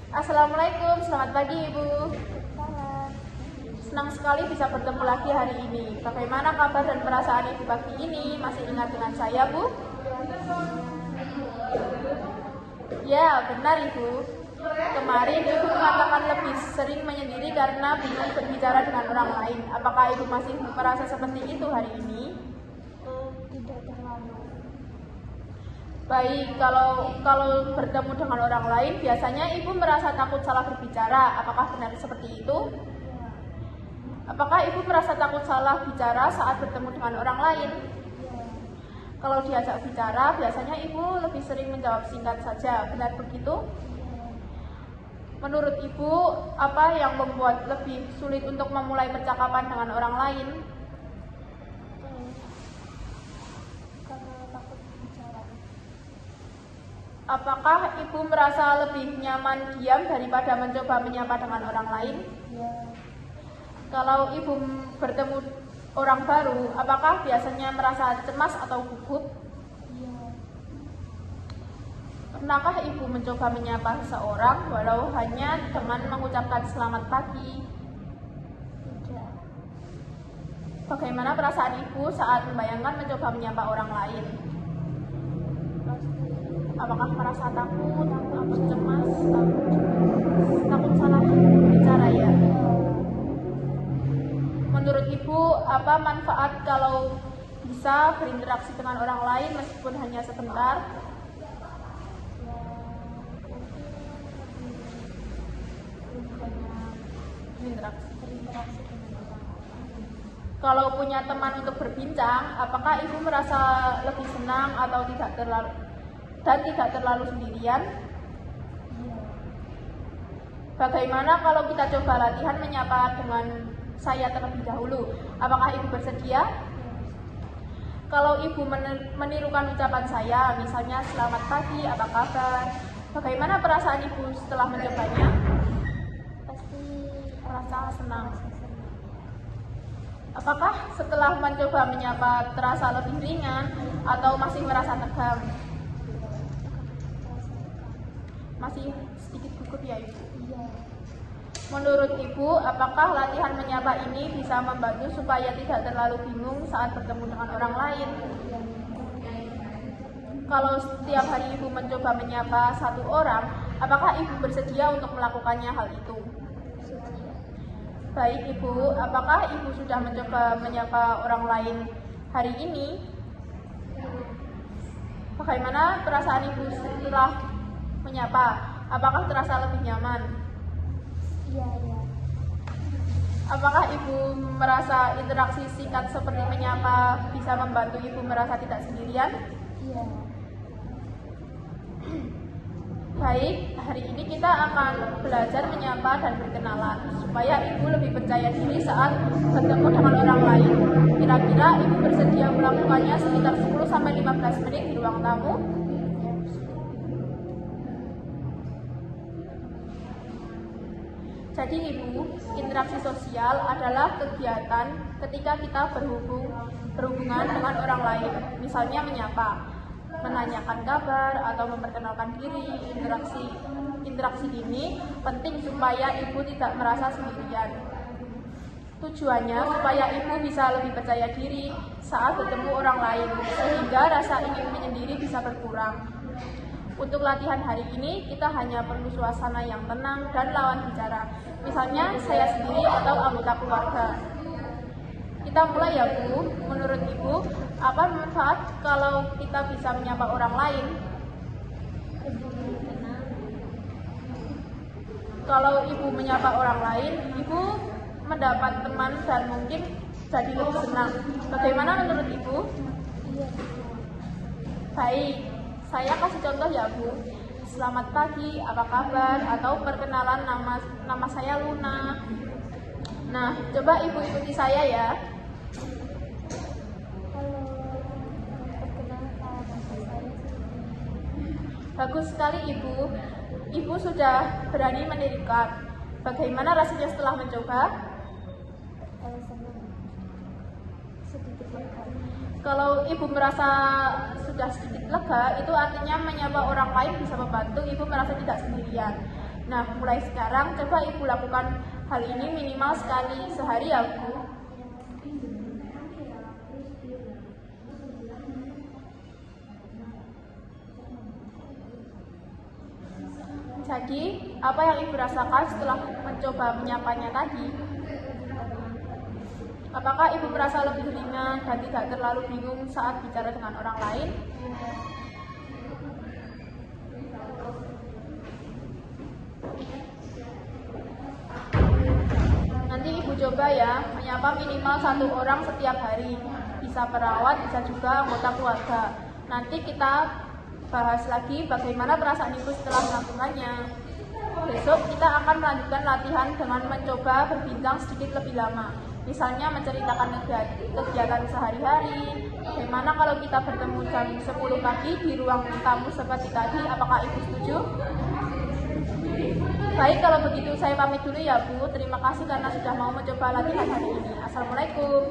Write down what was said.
Assalamualaikum, selamat pagi Ibu. Senang sekali bisa bertemu lagi hari ini. Bagaimana kabar dan perasaan Ibu pagi ini? Masih ingat dengan saya, Bu? Ya, benar Ibu. Kemarin Ibu mengatakan lebih sering menyendiri karena bingung berbicara dengan orang lain. Apakah Ibu masih merasa seperti itu hari ini? Tidak terlalu. Baik, kalau bertemu dengan orang lain, biasanya Ibu merasa takut salah berbicara. Apakah benar seperti itu? Ya. Apakah Ibu merasa takut salah bicara saat bertemu dengan orang lain? Ya. Kalau diajak bicara, biasanya Ibu lebih sering menjawab singkat saja. Benar begitu? Ya. Menurut Ibu, apa yang membuat lebih sulit untuk memulai percakapan dengan orang lain? Karena takut bicara. Apakah Ibu merasa lebih nyaman diam daripada mencoba menyapa dengan orang lain? Ya. Kalau Ibu bertemu orang baru, apakah biasanya merasa cemas atau gugup? Ya. Pernahkah Ibu mencoba menyapa seseorang walau hanya dengan mengucapkan selamat pagi? Tidak. Bagaimana perasaan Ibu saat membayangkan mencoba menyapa orang lain? Pasti. Apakah merasa takut, cemas, takut salah bicara ya? Menurut Ibu, apa manfaat kalau bisa berinteraksi dengan orang lain meskipun hanya sebentar? Ya. Lebih banyak berinteraksi dengan orang. Kalau punya teman untuk berbincang, apakah Ibu merasa lebih senang atau tidak terlalu sendirian? Ya. Bagaimana kalau kita coba latihan menyapa dengan saya terlebih dahulu? Apakah Ibu bersedia? Kalau Ibu menirukan ucapan saya, misalnya selamat pagi, apa kabar? Bagaimana perasaan Ibu setelah mencobanya? Pasti Merasa senang. senang. Apakah setelah mencoba menyapa terasa lebih ringan atau masih merasa tegang? Masih sedikit gugup ya Ibu? Iya. Menurut Ibu, apakah latihan menyapa ini bisa membantu supaya tidak terlalu bingung saat bertemu dengan orang lain? Kalau setiap hari Ibu mencoba menyapa satu orang, apakah Ibu bersedia untuk melakukannya hal itu? Sedia. Baik Ibu, apakah Ibu sudah mencoba menyapa orang lain hari ini? Bagaimana perasaan Ibu setelah menyapa? Apakah terasa lebih nyaman? Iya, iya. Apakah Ibu merasa interaksi singkat seperti menyapa bisa membantu Ibu merasa tidak sendirian? Iya. Baik, hari ini kita akan belajar menyapa dan berkenalan supaya Ibu lebih percaya diri saat bertemu dengan orang lain. Kira-kira Ibu bersedia melakukannya sekitar 10-15 menit di ruang tamu? Jadi Ibu, interaksi sosial adalah kegiatan ketika kita berhubungan dengan orang lain, misalnya menyapa, menanyakan kabar atau memperkenalkan diri. Interaksi ini penting supaya Ibu tidak merasa sendirian. Tujuannya supaya Ibu bisa lebih percaya diri saat bertemu orang lain, sehingga rasa ingin menyendiri bisa berkurang. Untuk latihan hari ini, kita hanya perlu suasana yang tenang dan lawan bicara. Misalnya, saya sendiri atau anggota keluarga. Kita mulai ya Bu. Menurut Ibu, apa manfaat kalau kita bisa menyapa orang lain? Kalau Ibu menyapa orang lain, Ibu mendapat teman dan mungkin jadi lebih senang. Bagaimana menurut Ibu? Iya. Baik. Saya kasih contoh ya Bu. Selamat pagi, apa kabar? Atau perkenalan, nama saya Luna. Nah, coba Ibu ikuti saya ya. Kalau perkenalkan nama saya Bagus sekali Ibu. Ibu sudah berani mendirikan. Bagaimana rasanya setelah mencoba? senang. Sedikit lega. Kalau Ibu merasa sudah sedikit lega, itu artinya menyapa orang lain bisa membantu Ibu merasa tidak sendirian. Nah, mulai sekarang coba Ibu lakukan hal ini minimal sekali sehari ya, Bu. Jadi, apa yang Ibu rasakan setelah mencoba menyapanya tadi? Apakah Ibu merasa lebih ringan dan tidak terlalu bingung saat bicara dengan orang lain? Nanti Ibu coba ya, menyapa minimal 1 orang setiap hari. Bisa perawat, bisa juga anggota keluarga. Nanti kita bahas lagi bagaimana perasaan Ibu setelah melakukannya. Besok kita akan melanjutkan latihan dengan mencoba berbincang sedikit lebih lama. Misalnya menceritakan kegiatan sehari-hari. Bagaimana kalau kita bertemu jam 10 pagi di ruang tamu seperti tadi, apakah Ibu setuju? Baik, kalau begitu saya pamit dulu ya Bu. Terima kasih karena sudah mau mencoba latihan hari ini. Assalamualaikum.